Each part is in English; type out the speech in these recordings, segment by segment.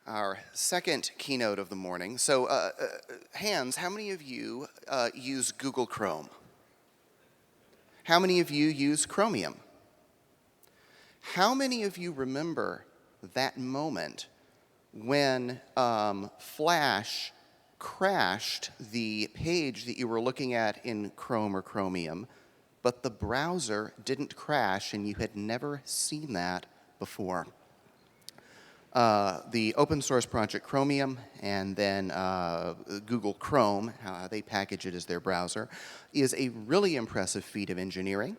our second keynote of the morning. So, hands, how many of you use Google Chrome? How many of you use Chromium? How many of you remember that moment when Flash crashed the page that you were looking at in Chrome or Chromium, but the browser didn't crash and you had never seen that before? The open source project Chromium and then Google Chrome, how they package it as their browser, is a really impressive feat of engineering.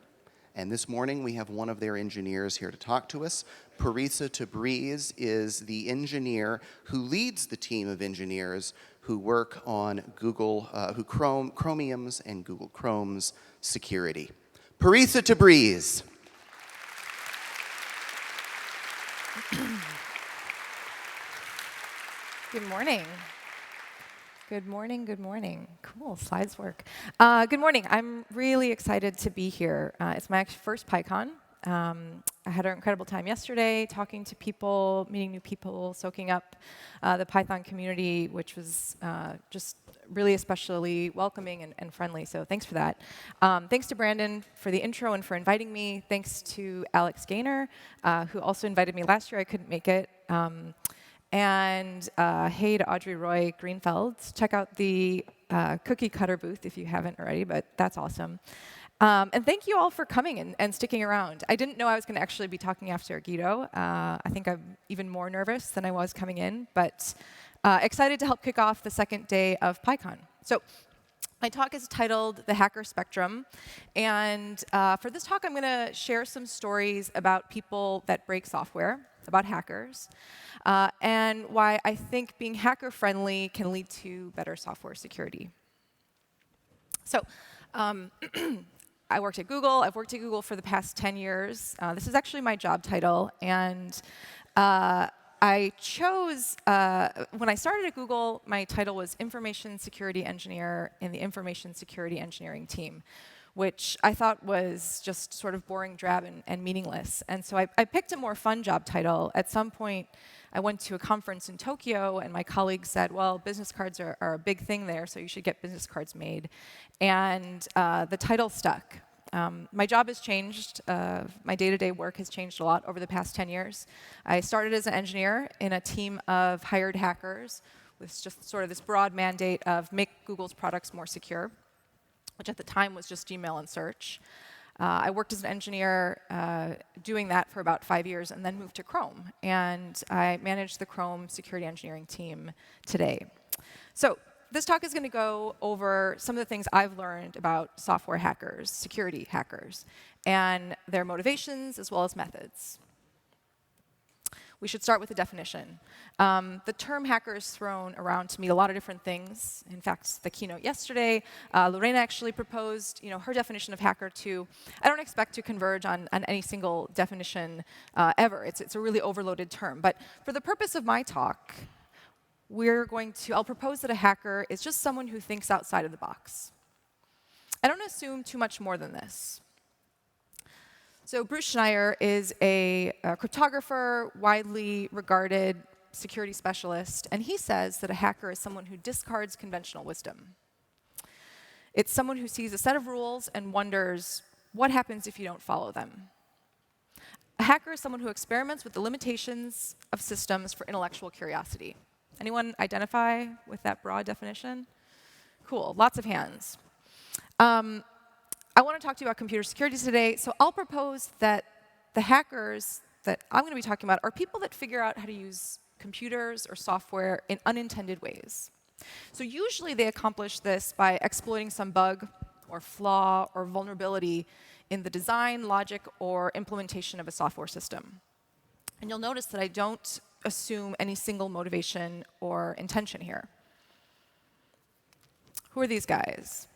And this morning we have one of their engineers here to talk to us. Parisa Tabriz is the engineer who leads the team of engineers who work on Chromium's and Google Chrome's security. Parisa Tabriz. Good morning. Good morning, good morning. Cool, slides work. Good morning, I'm really excited to be here. It's my first PyCon. I had an incredible time yesterday talking to people, meeting new people, soaking up the Python community, which was just really especially welcoming and friendly, so thanks for that. Thanks to Brandon for the intro and for inviting me. Thanks to Alex Gaynor, who also invited me last year. I couldn't make it. And hey to Audrey Roy Greenfeld. Check out the cookie cutter booth if you haven't already, but that's awesome. And thank you all for coming and sticking around. I didn't know I was going to actually be talking after Guido. I think I'm even more nervous than I was coming in, but excited to help kick off the second day of PyCon. So my talk is titled The Hacker Spectrum. And for this talk, I'm going to share some stories about people that break software, about hackers, and why I think being hacker-friendly can lead to better software security. So I worked at Google. I've worked at Google for the past 10 years. This is actually my job title. And I chose, when I started at Google, my title was Information Security Engineer in the Information Security Engineering team, which I thought was just sort of boring, drab, and meaningless. And so I picked a more fun job title. At some point, I went to a conference in Tokyo, and my colleagues said, well, business cards are a big thing there, so you should get business cards made. And the title stuck. My job has changed. My day-to-day work has changed a lot over the past 10 years. I started as an engineer in a team of hired hackers with just sort of this broad mandate of make Google's products more secure, which at the time was just Gmail and search. I worked as an engineer doing that for about 5 years and then moved to Chrome. And I manage the Chrome security engineering team today. So this talk is going to go over some of the things I've learned about software hackers, security hackers, and their motivations as well as methods. We should start with the definition. The term hacker is thrown around to mean a lot of different things. In fact, the keynote yesterday, Lorena actually proposed her definition of hacker too. I don't expect to converge on any single definition ever. It's a really overloaded term. But for the purpose of my talk, I'll propose that a hacker is just someone who thinks outside of the box. I don't assume too much more than this. So Bruce Schneier is a cryptographer, widely regarded security specialist, and he says that a hacker is someone who discards conventional wisdom. It's someone who sees a set of rules and wonders, what happens if you don't follow them? A hacker is someone who experiments with the limitations of systems for intellectual curiosity. Anyone identify with that broad definition? Cool, lots of hands. I want to talk to you about computer security today, so I'll propose that the hackers that I'm going to be talking about are people that figure out how to use computers or software in unintended ways. So usually they accomplish this by exploiting some bug or flaw or vulnerability in the design, logic, or implementation of a software system. And you'll notice that I don't assume any single motivation or intention here. Who are these guys?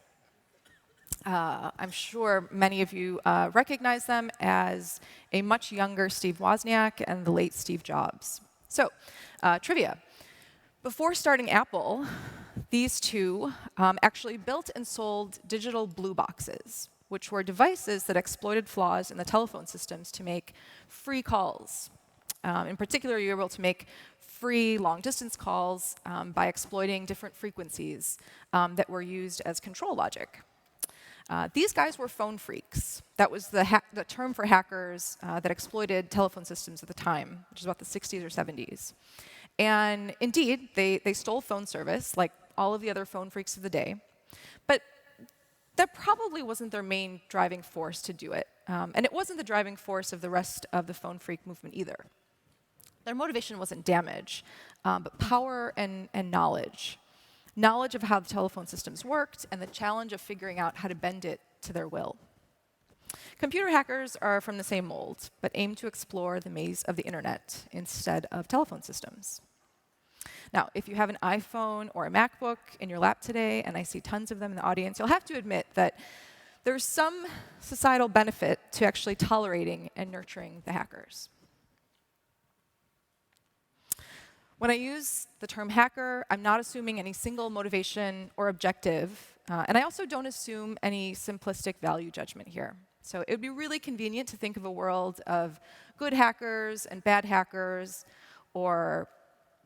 I'm sure many of you recognize them as a much younger Steve Wozniak and the late Steve Jobs. So, trivia. Before starting Apple, these two actually built and sold digital blue boxes, which were devices that exploited flaws in the telephone systems to make free calls. In particular, you were able to make free long-distance calls by exploiting different frequencies that were used as control logic. These guys were phone freaks. That was the term for hackers that exploited telephone systems at the time, which is about the 60s or 70s. And indeed, they stole phone service, like all of the other phone freaks of the day. But that probably wasn't their main driving force to do it. And it wasn't the driving force of the rest of the phone freak movement either. Their motivation wasn't damage, but power and knowledge. Knowledge of how the telephone systems worked and the challenge of figuring out how to bend it to their will. Computer hackers are from the same mold, but aim to explore the maze of the internet instead of telephone systems. Now, if you have an iPhone or a MacBook in your lap today, and I see tons of them in the audience, you'll have to admit that there's some societal benefit to actually tolerating and nurturing the hackers. When I use the term hacker, I'm not assuming any single motivation or objective, and I also don't assume any simplistic value judgment here. So it would be really convenient to think of a world of good hackers and bad hackers, or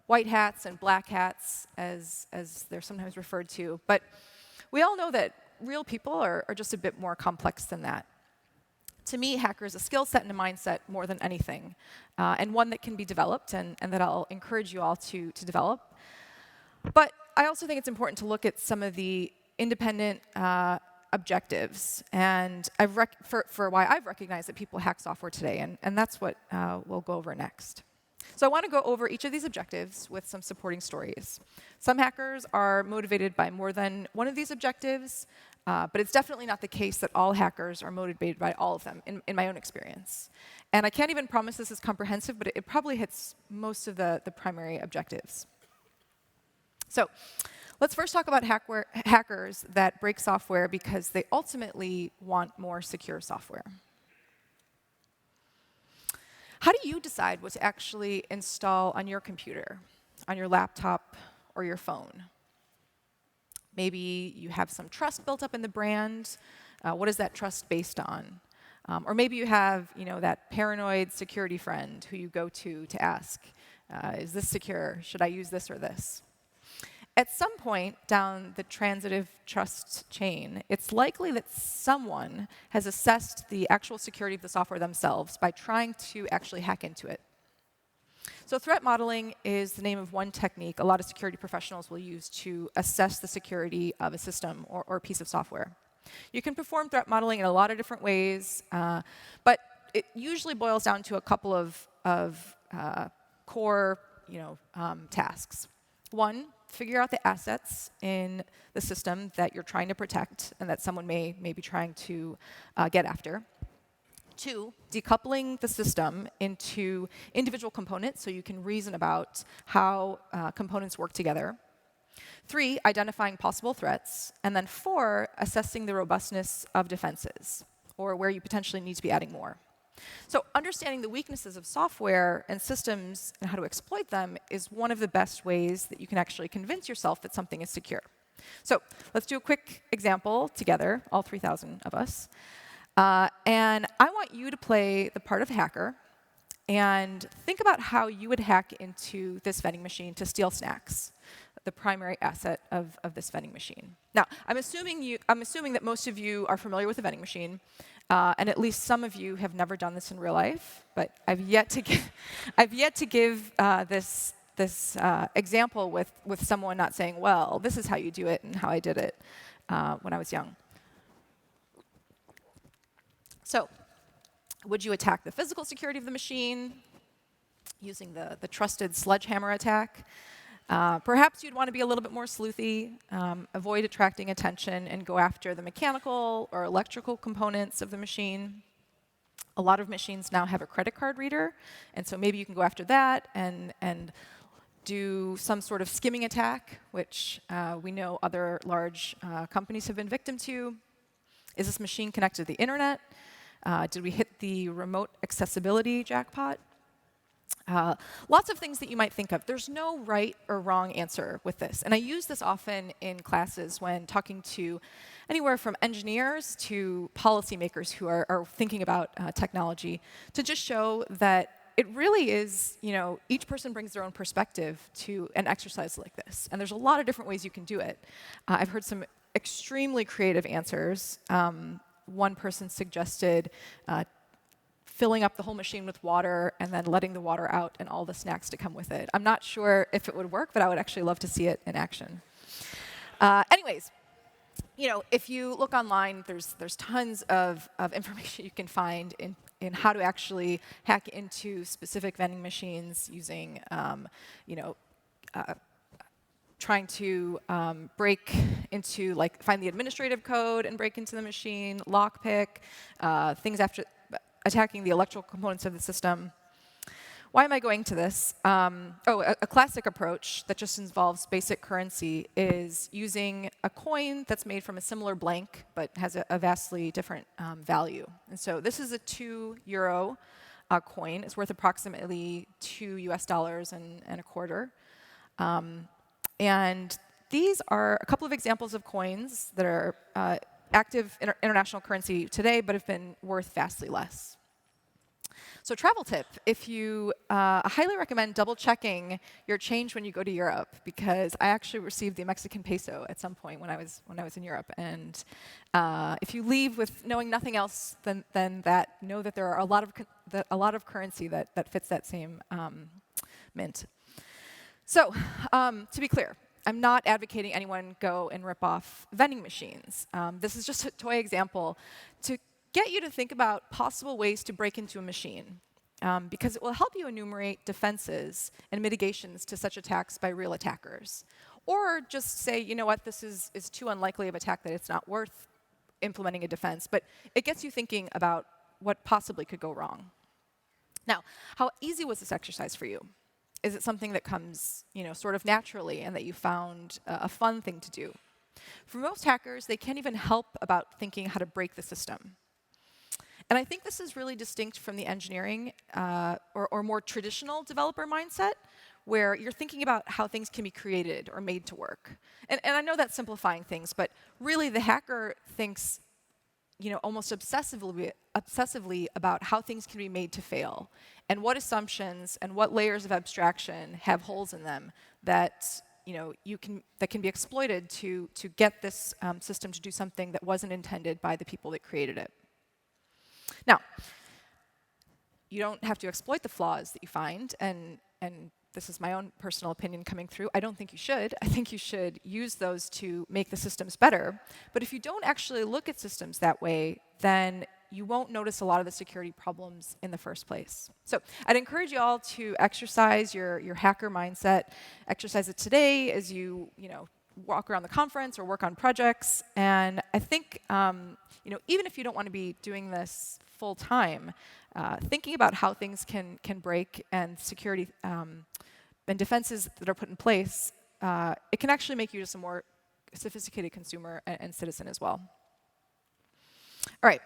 white hats and black hats, as they're sometimes referred to. But we all know that real people are just a bit more complex than that. To me, hacker is a skill set and a mindset more than anything, and one that can be developed and that I'll encourage you all to develop. But I also think it's important to look at some of the independent objectives, and for why I've recognized that people hack software today, and that's what we'll go over next. So I want to go over each of these objectives with some supporting stories. Some hackers are motivated by more than one of these objectives, but it's definitely not the case that all hackers are motivated by all of them, in my own experience. And I can't even promise this is comprehensive, but it probably hits most of the primary objectives. So let's first talk about hackers that break software because they ultimately want more secure software. How do you decide what to actually install on your computer, on your laptop, or your phone? Maybe you have some trust built up in the brand. What is that trust based on? Or maybe you have, that paranoid security friend who you go to ask, is this secure? Should I use this or this? At some point down the transitive trust chain, it's likely that someone has assessed the actual security of the software themselves by trying to actually hack into it. So threat modeling is the name of one technique a lot of security professionals will use to assess the security of a system or a piece of software. You can perform threat modeling in a lot of different ways, but it usually boils down to a couple of core tasks. One, figure out the assets in the system that you're trying to protect and that someone may be trying to get after. Two, decoupling the system into individual components so you can reason about how components work together. Three, identifying possible threats. And then four, assessing the robustness of defenses, or where you potentially need to be adding more. So understanding the weaknesses of software and systems and how to exploit them is one of the best ways that you can actually convince yourself that something is secure. So let's do a quick example together, all 3,000 of us. And I want you to play the part of hacker and think about how you would hack into this vending machine to steal snacks, the primary asset of this vending machine. Now, I'm assuming that most of you are familiar with the vending machine, and at least some of you have never done this in real life. But I've yet to give this example with someone not saying, "Well, this is how you do it and how I did it when I was young." So, would you attack the physical security of the machine using the trusted sledgehammer attack? Perhaps you'd want to be a little bit more sleuthy, avoid attracting attention, and go after the mechanical or electrical components of the machine. A lot of machines now have a credit card reader, and so maybe you can go after that and do some sort of skimming attack, which we know other large companies have been victim to. Is this machine connected to the internet? Did we hit the remote accessibility jackpot? Lots of things that you might think of. There's no right or wrong answer with this. And I use this often in classes when talking to anywhere from engineers to policymakers who are thinking about technology to just show that it really is, each person brings their own perspective to an exercise like this. And there's a lot of different ways you can do it. I've heard some extremely creative answers. One person suggested filling up the whole machine with water and then letting the water out and all the snacks to come with it. I'm not sure if it would work, but I would actually love to see it in action. Anyways, if you look online, there's tons of information you can find in how to actually hack into specific vending machines using, trying to break into, find the administrative code and break into the machine, lockpick, things after attacking the electrical components of the system. Why am I going to this? A classic approach that just involves basic currency is using a coin that's made from a similar blank but has a vastly different value. And so this is a €2 coin. It's worth approximately $2 and a quarter. And these are a couple of examples of coins that are active international currency today but have been worth vastly less. So travel tip, I highly recommend double-checking your change when you go to Europe, because I actually received the Mexican peso at some point when I was in Europe. And if you leave with knowing nothing else than that, know that there are a lot of currency that fits that same mint. So to be clear, I'm not advocating anyone go and rip off vending machines. This is just a toy example to get you to think about possible ways to break into a machine, because it will help you enumerate defenses and mitigations to such attacks by real attackers. Or just say, you know what, this is too unlikely of attack that it's not worth implementing a defense. But it gets you thinking about what possibly could go wrong. Now, how easy was this exercise for you? Is it something that comes, sort of naturally and that you found a fun thing to do? For most hackers, they can't even help about thinking how to break the system. And I think this is really distinct from the engineering or more traditional developer mindset, where you're thinking about how things can be created or made to work. And I know that's simplifying things, but really the hacker thinks almost obsessively about how things can be made to fail, and what assumptions and what layers of abstraction have holes in them that that can be exploited to get this system to do something that wasn't intended by the people that created it. Now, you don't have to exploit the flaws that you find, and this is my own personal opinion coming through. I don't think you should. I think you should use those to make the systems better. But if you don't actually look at systems that way, then you won't notice a lot of the security problems in the first place. So I'd encourage you all to exercise your hacker mindset. Exercise it today as you walk around the conference or work on projects. And I think even if you don't want to be doing this full time, thinking about how things can break and security and defenses that are put in place, it can actually make you just a more sophisticated consumer and citizen as well. All right,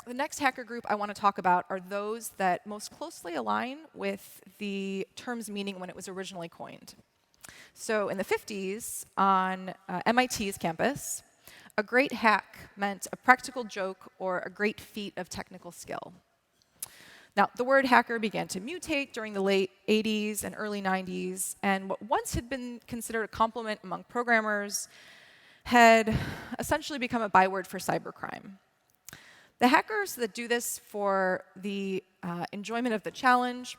the next hacker group I want to talk about are those that most closely align with the term's meaning when it was originally coined. So in the 50s, on MIT's campus, a great hack meant a practical joke or a great feat of technical skill. Now, the word hacker began to mutate during the late 80s and early 90s, and what once had been considered a compliment among programmers had essentially become a byword for cybercrime. The hackers that do this for the enjoyment of the challenge,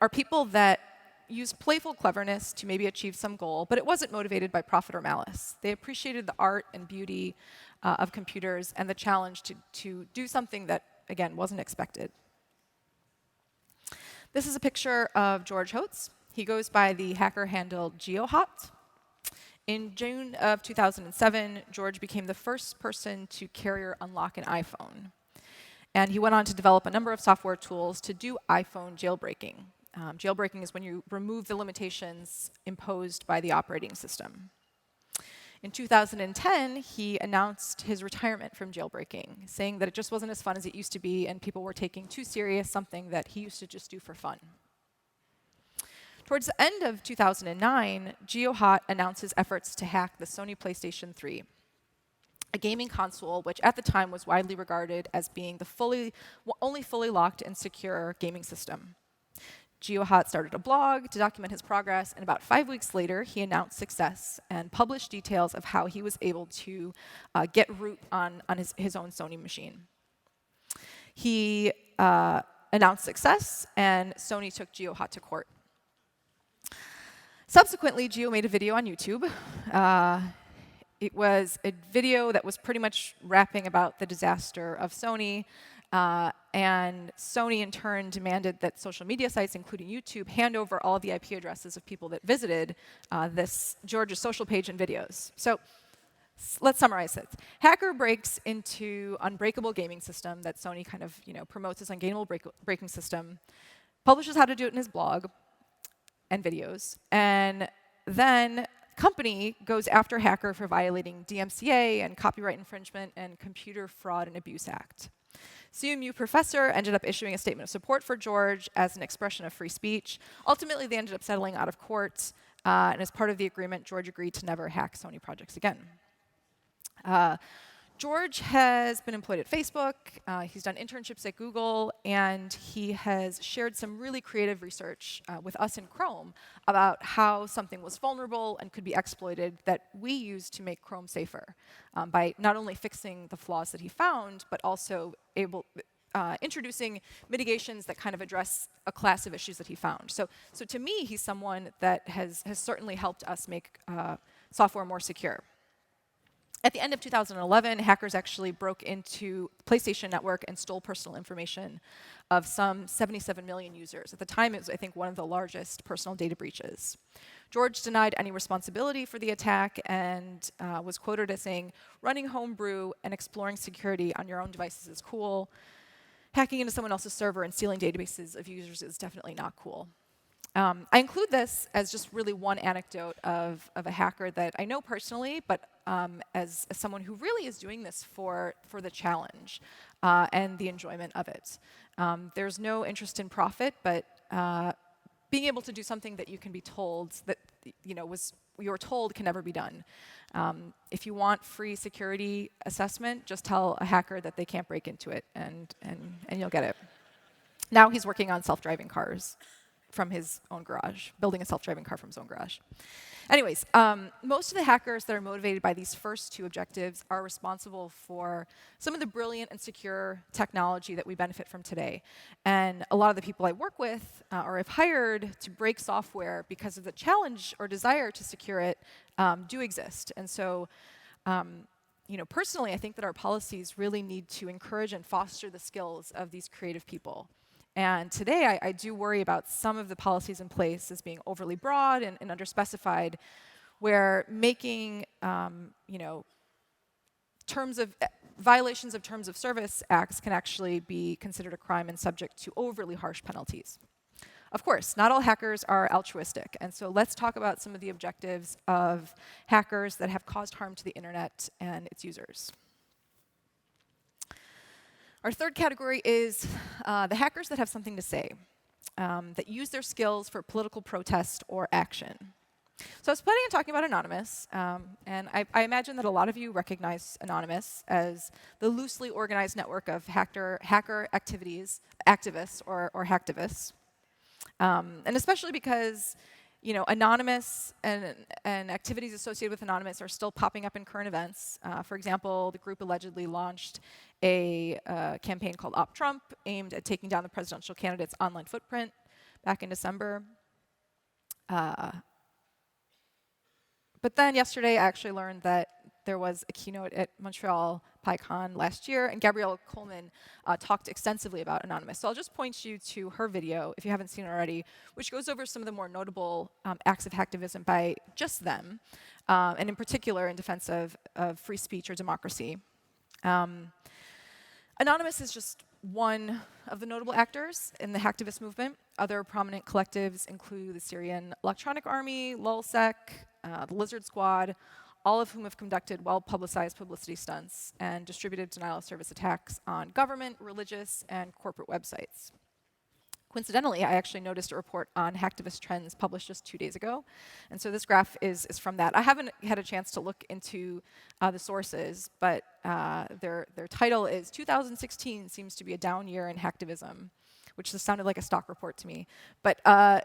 are people that use playful cleverness to maybe achieve some goal, but it wasn't motivated by profit or malice. They appreciated the art and beauty of computers and the challenge to do something that, again, wasn't expected. This is a picture of George Hotz. He goes by the hacker handle GeoHot. In June of 2007, George became the first person to carrier unlock an iPhone. And he went on to develop a number of software tools to do iPhone jailbreaking. Jailbreaking is when you remove the limitations imposed by the operating system. In 2010, he announced his retirement from jailbreaking, saying that it just wasn't as fun as it used to be, and people were taking too serious something that he used to just do for fun. Towards the end of 2009, GeoHot announced his efforts to hack the Sony PlayStation 3. a gaming console, which at the time was widely regarded as being the only fully locked and secure gaming system. GeoHot started a blog to document his progress, and about 5 weeks later, he announced success and published details of how he was able to get root on his own Sony machine. He announced success, and Sony took GeoHot to court. Subsequently, Geo made a video on YouTube. It was a video that was pretty much rapping about the disaster of Sony, and Sony in turn demanded that social media sites, including YouTube, hand over all of the IP addresses of people that visited this George's social page and videos. So let's summarize it. Hacker breaks into unbreakable gaming system that Sony kind of promotes as ungainable breaking system, publishes how to do it in his blog and videos, and then company goes after hacker for violating DMCA and copyright infringement and Computer Fraud and Abuse Act. CMU professor ended up issuing a statement of support for George as an expression of free speech. Ultimately, they ended up settling out of court, and as part of the agreement, George agreed to never hack Sony projects again. George has been employed at Facebook, he's done internships at Google, and he has shared some really creative research with us in Chrome about how something was vulnerable and could be exploited that we use to make Chrome safer by not only fixing the flaws that he found, but also introducing mitigations that kind of address a class of issues that he found. So to me, he's someone that has certainly helped us make software more secure. At the end of 2011, hackers actually broke into PlayStation Network and stole personal information of some 77 million users. At the time, it was, I think, one of the largest personal data breaches. George denied any responsibility for the attack and was quoted as saying, "Running homebrew and exploring security on your own devices is cool. Hacking into someone else's server and stealing databases of users is definitely not cool." I include this as just really one anecdote of a hacker that I know personally, but as someone who really is doing this for the challenge and the enjoyment of it. There's no interest in profit, but being able to do something that you can be told that you're told can never be done. If you want free security assessment, just tell a hacker that they can't break into it, and you'll get it. Now he's working on self-driving cars from his own garage, building a self-driving car from his own garage. Anyways, most of the hackers that are motivated by these first two objectives are responsible for some of the brilliant and secure technology that we benefit from today. And a lot of the people I work with or have hired to break software because of the challenge or desire to secure it do exist. And so, personally, I think that our policies really need to encourage and foster the skills of these creative people. And today, I do worry about some of the policies in place as being overly broad and underspecified, where making, violations of terms of service acts can actually be considered a crime and subject to overly harsh penalties. Of course, not all hackers are altruistic, and so let's talk about some of the objectives of hackers that have caused harm to the internet and its users. Our third category is the hackers that have something to say, that use their skills for political protest or action. So I was planning on talking about Anonymous, and I imagine that a lot of you recognize Anonymous as the loosely organized network of hacker activities, activists or hacktivists, and especially because Anonymous and activities associated with Anonymous are still popping up in current events. For example, the group allegedly launched a campaign called Op Trump, aimed at taking down the presidential candidate's online footprint back in December. But then yesterday, I actually learned that there was a keynote at Montreal PyCon last year, and Gabrielle Coleman talked extensively about Anonymous. So I'll just point you to her video, if you haven't seen it already, which goes over some of the more notable acts of hacktivism by just them, and in particular in defense of free speech or democracy. Anonymous is just one of the notable actors in the hacktivist movement. Other prominent collectives include the Syrian Electronic Army, LulzSec, the Lizard Squad, all of whom have conducted well-publicized publicity stunts and distributed denial-of-service attacks on government, religious, and corporate websites. Coincidentally, I actually noticed a report on hacktivist trends published just 2 days ago. And so this graph is from that. I haven't had a chance to look into the sources, but their title is 2016 seems to be a down year in hacktivism, which just sounded like a stock report to me. But I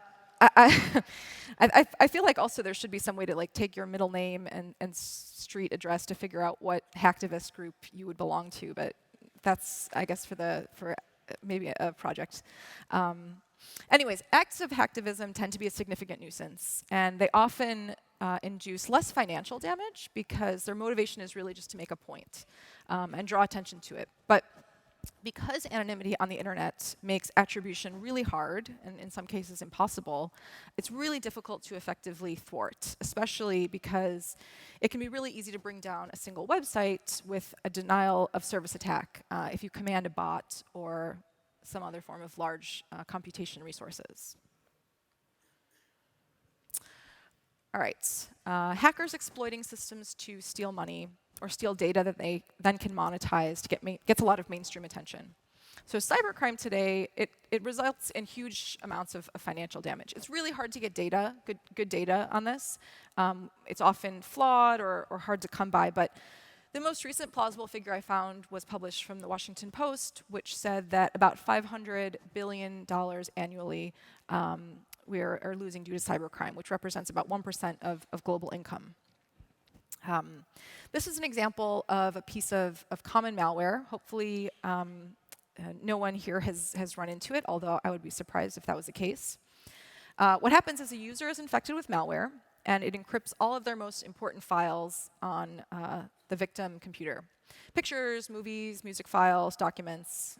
feel like also there should be some way to like take your middle name and street address to figure out what hacktivist group you would belong to. But that's, I guess, for maybe a project. Anyways, acts of hacktivism tend to be a significant nuisance, and they often induce less financial damage because their motivation is really just to make a point and draw attention to it. But because anonymity on the internet makes attribution really hard, and in some cases impossible, it's really difficult to effectively thwart, especially because it can be really easy to bring down a single website with a denial of service attack if you command a bot or some other form of large computation resources. All right, hackers exploiting systems to steal money or steal data that they then can monetize to gets a lot of mainstream attention. So cybercrime today, it results in huge amounts of financial damage. It's really hard to get data, good data on this. It's often flawed or hard to come by, but the most recent plausible figure I found was published from the Washington Post, which said that about $500 billion annually we are losing due to cybercrime, which represents about 1% of global income. This is an example of a piece of common malware. Hopefully, no one here has run into it, although I would be surprised if that was the case. What happens is a user is infected with malware, and it encrypts all of their most important files on the victim computer. Pictures, movies, music files, documents.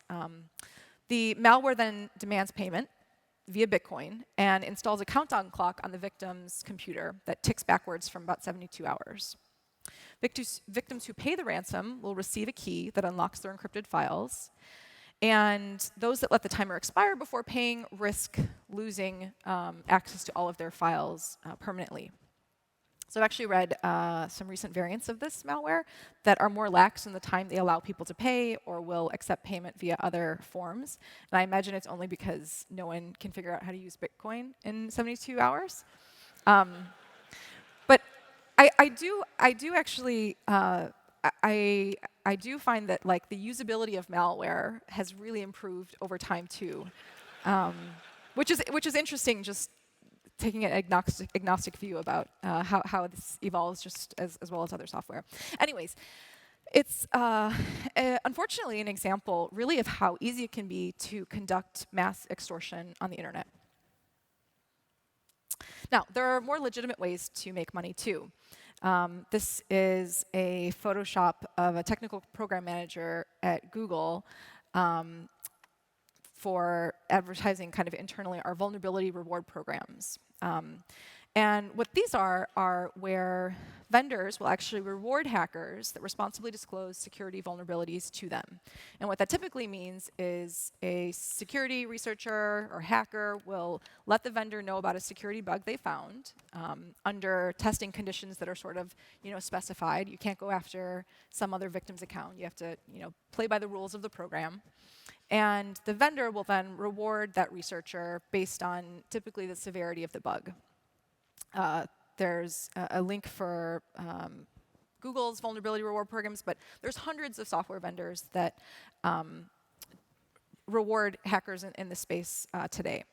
The malware then demands payment via Bitcoin and installs a countdown clock on the victim's computer that ticks backwards from about 72 hours. Victims who pay the ransom will receive a key that unlocks their encrypted files, and those that let the timer expire before paying risk losing access to all of their files permanently. So I've actually read some recent variants of this malware that are more lax in the time they allow people to pay or will accept payment via other forms. And I imagine it's only because no one can figure out how to use Bitcoin in 72 hours. But I do actually I do find that like the usability of malware has really improved over time too, which is interesting. Just taking an agnostic view about how this evolves just as well as other software. Anyways, it's unfortunately an example really of how easy it can be to conduct mass extortion on the internet. Now, there are more legitimate ways to make money too. This is a Photoshop of a technical program manager at Google for advertising kind of internally our vulnerability reward programs. And what these are where vendors will actually reward hackers that responsibly disclose security vulnerabilities to them. And what that typically means is a security researcher or hacker will let the vendor know about a security bug they found under testing conditions that are sort of specified. You can't go after some other victim's account. You have to play by the rules of the program. And the vendor will then reward that researcher based on typically the severity of the bug. There's a link for Google's vulnerability reward programs, but there's hundreds of software vendors that reward hackers in this space today.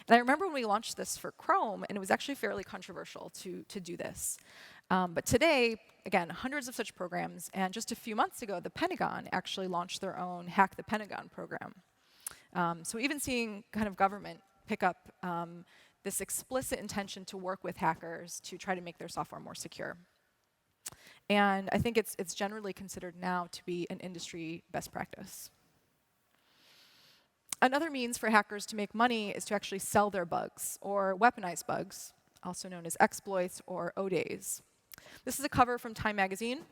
And I remember when we launched this for Chrome, and it was actually fairly controversial to do this. But today, again, hundreds of such programs, and just a few months ago, the Pentagon actually launched their own Hack the Pentagon program. So even seeing kind of government pick up this explicit intention to work with hackers to try to make their software more secure. And I think it's generally considered now to be an industry best practice. Another means for hackers to make money is to actually sell their bugs or weaponize bugs, also known as exploits or O-days. This is a cover from Time magazine.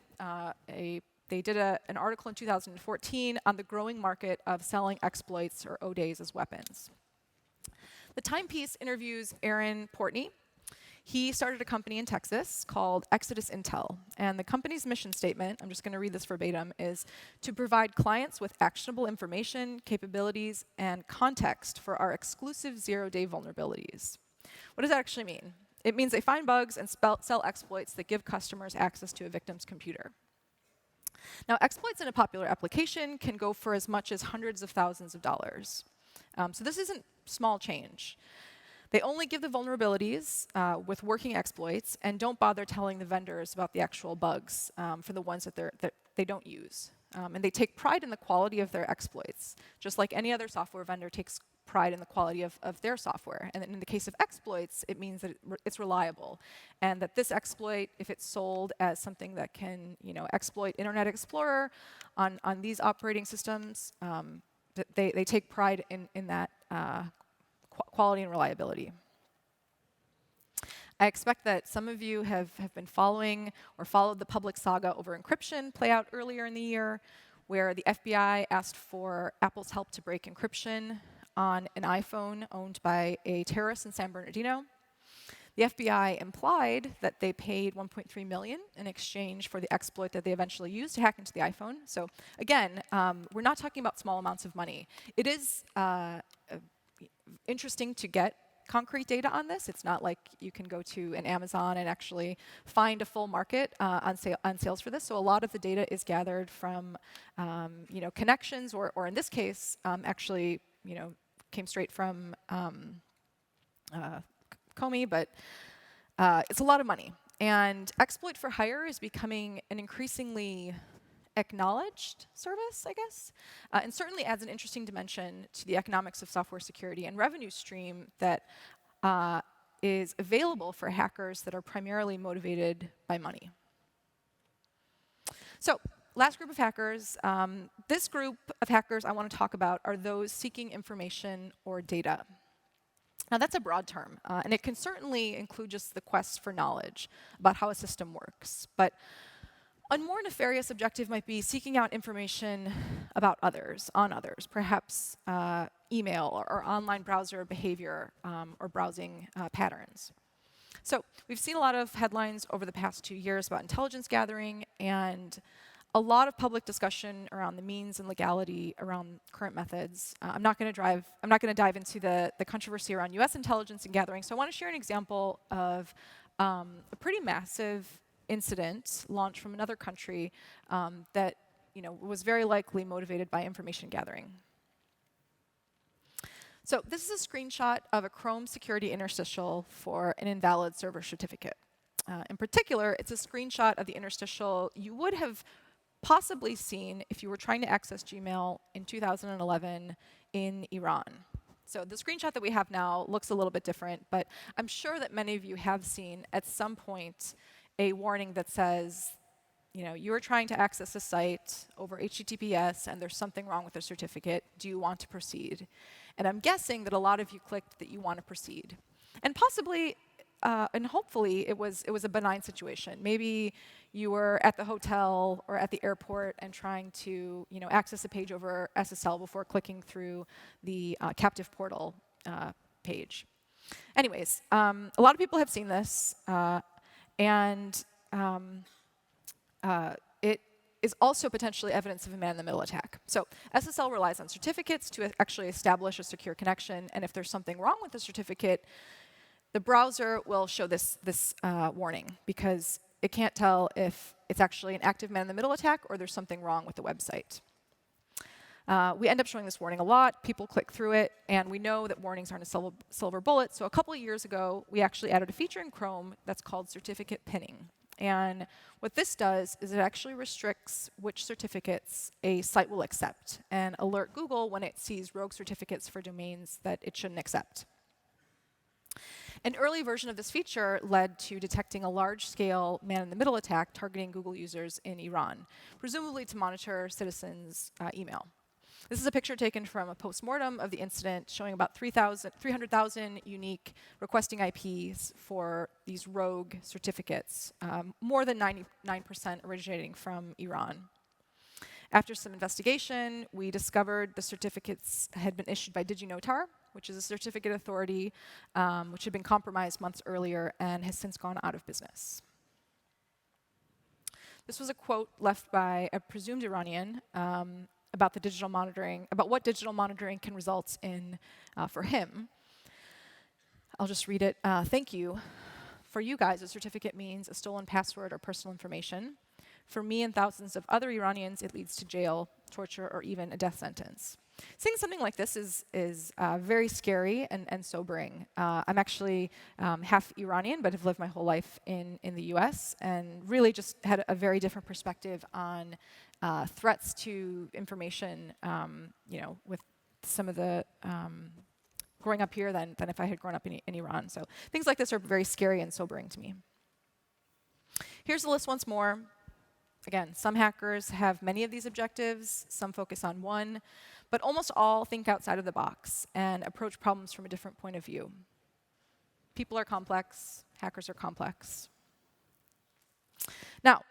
They did an article in 2014 on the growing market of selling exploits or O-days as weapons. The Time piece interviews Aaron Portney. He started a company in Texas called Exodus Intel. And the company's mission statement, I'm just going to read this verbatim, is to provide clients with actionable information, capabilities, and context for our exclusive zero-day vulnerabilities. What does that actually mean? It means they find bugs and sell exploits that give customers access to a victim's computer. Now, exploits in a popular application can go for as much as hundreds of thousands of dollars. So this isn't small change. They only give the vulnerabilities with working exploits and don't bother telling the vendors about the actual bugs for the ones that they don't use. And they take pride in the quality of their exploits, just like any other software vendor takes pride in the quality of their software. And in the case of exploits, it means that it's reliable, and that this exploit, if it's sold as something that can exploit Internet Explorer on these operating systems, they take pride in that quality and reliability. I expect that some of you have been following or followed the public saga over encryption play out earlier in the year, where the FBI asked for Apple's help to break encryption on an iPhone owned by a terrorist in San Bernardino. The FBI implied that they paid $1.3 million in exchange for the exploit that they eventually used to hack into the iPhone. So again, we're not talking about small amounts of money. It is interesting to get concrete data on this. It's not like you can go to an Amazon and actually find a full market on sales for this. So a lot of the data is gathered from connections, or in this case, actually came straight from Comey, but it's a lot of money. And exploit for hire is becoming an increasingly acknowledged service, I guess, and certainly adds an interesting dimension to the economics of software security and revenue stream that is available for hackers that are primarily motivated by money. So, last group of hackers. This group of hackers I want to talk about are those seeking information or data. Now, that's a broad term, and it can certainly include just the quest for knowledge about how a system works. But a more nefarious objective might be seeking out information about others, on others, perhaps email or online browser behavior or browsing patterns. So we've seen a lot of headlines over the past 2 years about intelligence gathering, and a lot of public discussion around the means and legality around current methods. I'm not going to dive into the controversy around U.S. intelligence and gathering. So I want to share an example of a pretty massive incident launched from another country that was very likely motivated by information gathering. So this is a screenshot of a Chrome security interstitial for an invalid server certificate. In particular, it's a screenshot of the interstitial you would have possibly seen if you were trying to access Gmail in 2011 in Iran. So the screenshot that we have now looks a little bit different, but I'm sure that many of you have seen at some point a warning that says, you are trying to access a site over HTTPS and there's something wrong with the certificate. Do you want to proceed? And I'm guessing that a lot of you clicked that you want to proceed. And possibly, and hopefully, it was a benign situation. Maybe you were at the hotel or at the airport and trying to access a page over SSL before clicking through the captive portal page. Anyways, a lot of people have seen this. And it is also potentially evidence of a man-in-the-middle attack. So SSL relies on certificates to actually establish a secure connection. And if there's something wrong with the certificate, the browser will show this warning, because it can't tell if it's actually an active man-in-the-middle attack or there's something wrong with the website. We end up showing this warning a lot. People click through it, and we know that warnings aren't a silver bullet. So a couple of years ago, we actually added a feature in Chrome that's called certificate pinning. And what this does is it actually restricts which certificates a site will accept and alert Google when it sees rogue certificates for domains that it shouldn't accept. An early version of this feature led to detecting a large-scale man-in-the-middle attack targeting Google users in Iran, presumably to monitor citizens' email. This is a picture taken from a postmortem of the incident showing about 300,000 unique requesting IPs for these rogue certificates, more than 99% originating from Iran. After some investigation, we discovered the certificates had been issued by DigiNotar, which is a certificate authority which had been compromised months earlier and has since gone out of business. This was a quote left by a presumed Iranian about what digital monitoring can result in for him. I'll just read it. Thank you. For you guys, a certificate means a stolen password or personal information. For me and thousands of other Iranians, it leads to jail, torture, or even a death sentence. Saying something like this is very scary and sobering. I'm actually half Iranian, but have lived my whole life in the US, and really just had a very different perspective on threats to information, with some of the growing up here than if I had grown up in Iran. So things like this are very scary and sobering to me. Here's the list once more. Again, some hackers have many of these objectives, some focus on one, but almost all think outside of the box and approach problems from a different point of view. People are complex, hackers are complex. Now,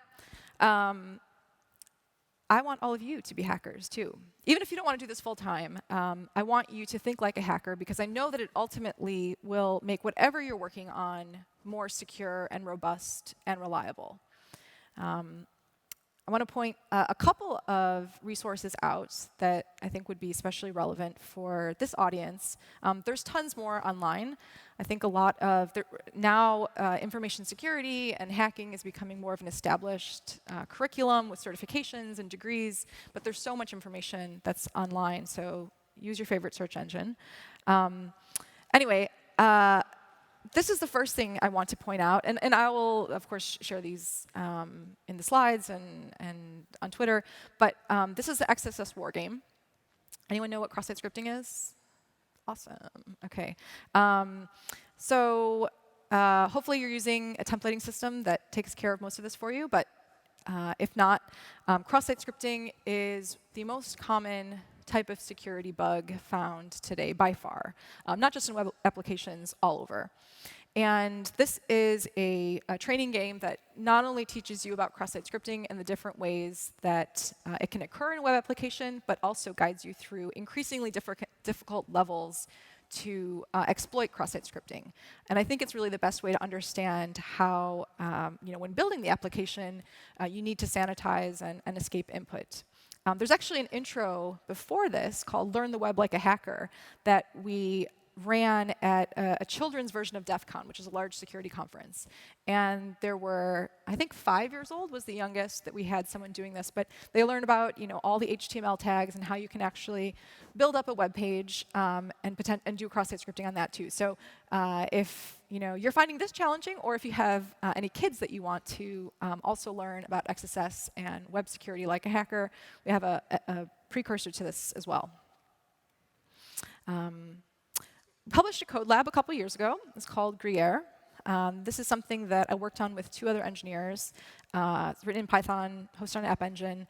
I want all of you to be hackers too. Even if you don't want to do this full time, I want you to think like a hacker because I know that it ultimately will make whatever you're working on more secure and robust and reliable. I want to point a couple of resources out that I think would be especially relevant for this audience. There's tons more online. I think a lot of now information security and hacking is becoming more of an established curriculum with certifications and degrees, but there's so much information that's online, so use your favorite search engine. Anyway, this is the first thing I want to point out, and I will, of course, share these in the slides and on Twitter, but this is the XSS war game. Anyone know what cross-site scripting is? Awesome. Okay. So hopefully you're using a templating system that takes care of most of this for you, but if not, cross-site scripting is the most common type of security bug found today by far, not just in web applications, all over. And this is a training game that not only teaches you about cross-site scripting and the different ways that it can occur in a web application, but also guides you through increasingly difficult levels to exploit cross-site scripting. And I think it's really the best way to understand how, when building the application, you need to sanitize and escape input. There's actually an intro before this called Learn the Web Like a Hacker that we ran at a children's version of DEF CON, which is a large security conference. And there were, I think 5 years old was the youngest that we had someone doing this, but they learned about all the HTML tags and how you can actually build up a web page and do cross-site scripting on that too. So if you're finding this challenging, or if you have any kids that you want to also learn about XSS and web security like a hacker, we have a precursor to this as well. Published a code lab a couple years ago. It's called Gruyere. This is something that I worked on with 2 other engineers. It's written in Python, hosted on App Engine.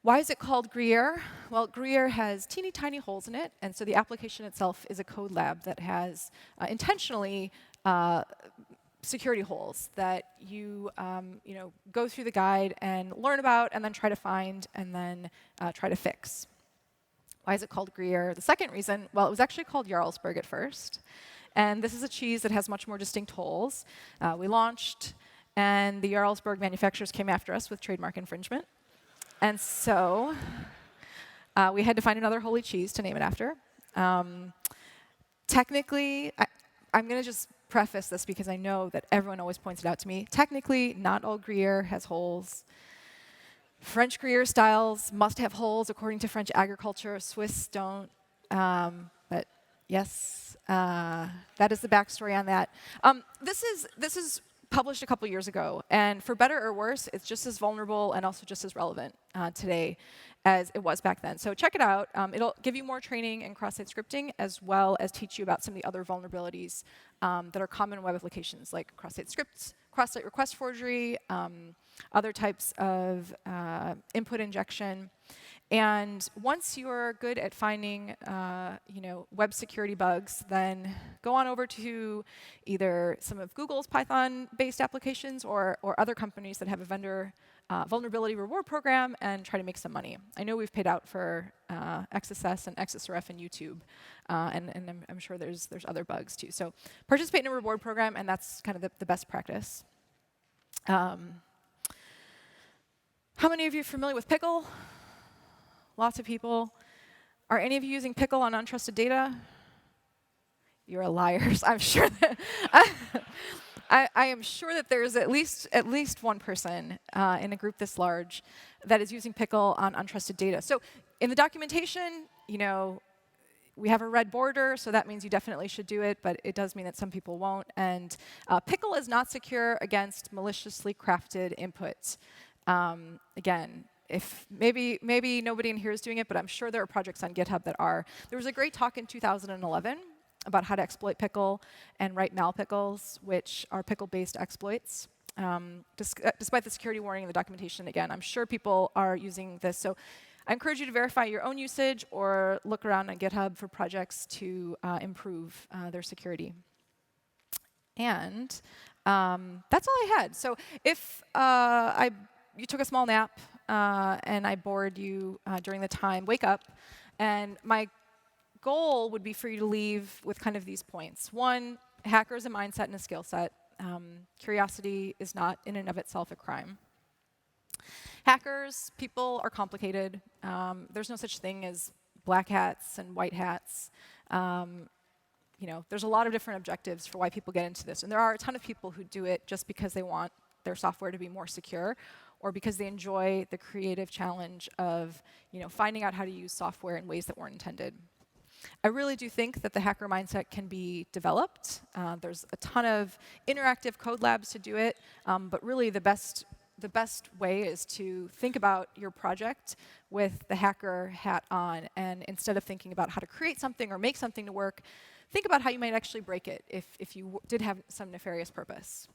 Why is it called Gruyere? Well, Gruyere has teeny tiny holes in it, and so the application itself is a code lab that has intentionally security holes that you go through the guide and learn about, and then try to find, and then try to fix. Why is it called Gruyere? The second reason, well, it was actually called Jarlsberg at first. And this is a cheese that has much more distinct holes. We launched, and the Jarlsberg manufacturers came after us with trademark infringement. And so we had to find another holy cheese to name it after. Technically, I'm going to just preface this because I know that everyone always points it out to me. Technically, not all Gruyere has holes. French Gruyere styles must have holes according to French agriculture. Swiss don't. But yes, that is the backstory on that. This is published a couple years ago, and for better or worse, it's just as vulnerable and also just as relevant today as it was back then. So check it out. It'll give you more training in cross-site scripting, as well as teach you about some of the other vulnerabilities that are common in web applications, like cross-site scripts, cross-site request forgery, other types of input injection. And once you're good at finding web security bugs, then go on over to either some of Google's Python-based applications or other companies that have a vendor vulnerability reward program and try to make some money. I know we've paid out for XSS and XSRF and YouTube, and I'm sure there's other bugs too. So participate in a reward program, and that's kind of the best practice. How many of you are familiar with Pickle? Lots of people. Are any of you using Pickle on untrusted data? You're liars. I'm sure that I am sure that there's at least one person in a group this large that is using Pickle on untrusted data. So in the documentation, we have a red border, so that means you definitely should do it, but it does mean that some people won't. And Pickle is not secure against maliciously crafted inputs. Again, if maybe nobody in here is doing it, but I'm sure there are projects on GitHub that are. There was a great talk in 2011 about how to exploit Pickle and write malpickles, which are Pickle-based exploits. Despite the security warning in the documentation, again, I'm sure people are using this. So I encourage you to verify your own usage or look around on GitHub for projects to improve their security. And that's all I had. So if you took a small nap and I bored you during the time, wake up. And my goal would be for you to leave with kind of these points. One, hacker is a mindset and a skill set. Curiosity is not in and of itself a crime. Hackers, people are complicated. There's no such thing as black hats and white hats. There's a lot of different objectives for why people get into this. And there are a ton of people who do it just because they want their software to be more secure, or because they enjoy the creative challenge of finding out how to use software in ways that weren't intended. I really do think that the hacker mindset can be developed. There's a ton of interactive code labs to do it, but really the best way is to think about your project with the hacker hat on, and instead of thinking about how to create something or make something to work, think about how you might actually break it if you did have some nefarious purpose.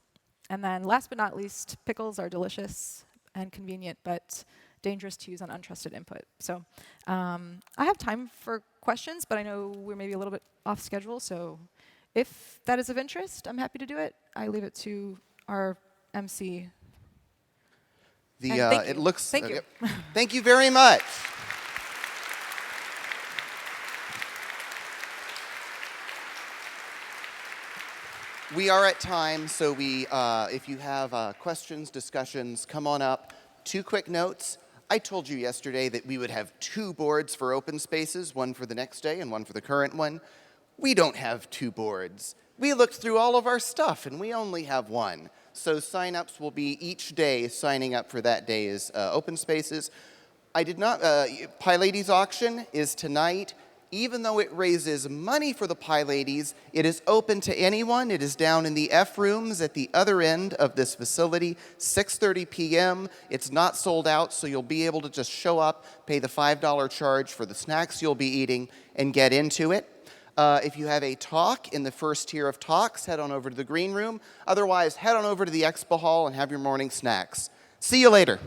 And then last but not least, pickles are delicious and convenient, but dangerous to use on untrusted input. So I have time for questions, but I know we're maybe a little bit off schedule. So if that is of interest, I'm happy to do it. I leave it to our MC. It looks. Thank you. Thank you very much. We are at time, so if you have questions, discussions, come on up. 2 quick notes. I told you yesterday that we would have 2 boards for open spaces, one for the next day and one for the current one. We don't have 2 boards. We looked through all of our stuff, and we only have 1. So sign-ups will be each day signing up for that day's open spaces. I did not. PyLadies auction is tonight. Even though it raises money for the PyLadies, it is open to anyone. It is down in the F rooms at the other end of this facility, 6:30 p.m. It's not sold out, so you'll be able to just show up, pay the $5 charge for the snacks you'll be eating, and get into it. If you have a talk in the first tier of talks, head on over to the green room. Otherwise, head on over to the expo hall and have your morning snacks. See you later.